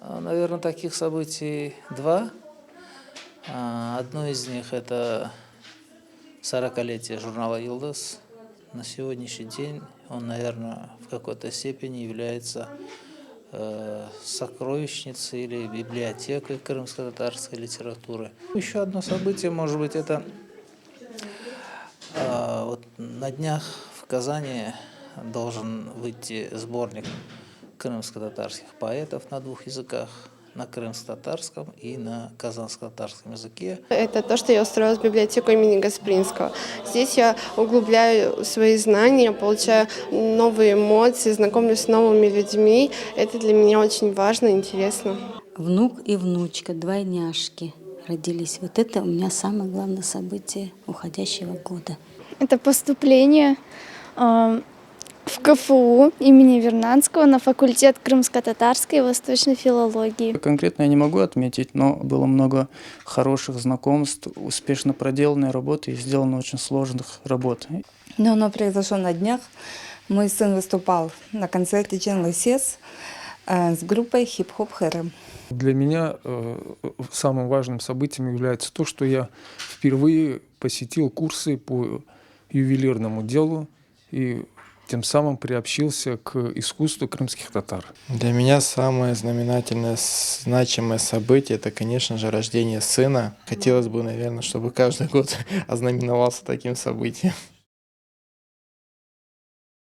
Наверное, таких событий два. Одно из них – это 40-летие журнала «Йылдыз». На сегодняшний день он, наверное, в какой-то степени является сокровищницей или библиотекой крымско-татарской литературы. Еще одно событие, может быть, это вот на днях в Казани должен выйти сборник крымско-татарских поэтов на двух языках, на крымско-татарском и на казанско-татарском языке. Это то, что я устроила в библиотеку имени Гаспринского. Здесь я углубляю свои знания, получаю новые эмоции, знакомлюсь с новыми людьми. Это для меня очень важно и интересно. Внук и внучка, двойняшки родились. Вот это у меня самое главное событие уходящего года. Это поступление в КФУ имени Вернадского на факультет крымско-татарской и восточной филологии. Конкретно я не могу отметить, но было много хороших знакомств, успешно проделанной работы и сделано очень сложных работ. Но оно произошло на днях. Мой сын выступал на концерте Ченлы Сес с группой «Хип-хоп Хэрэм». Для меня самым важным событием является то, что я впервые посетил курсы по ювелирному делу и тем самым приобщился к искусству крымских татар. Для меня самое знаменательное, значимое событие – это, конечно же, рождение сына. Хотелось бы, наверное, чтобы каждый год ознаменовался таким событием.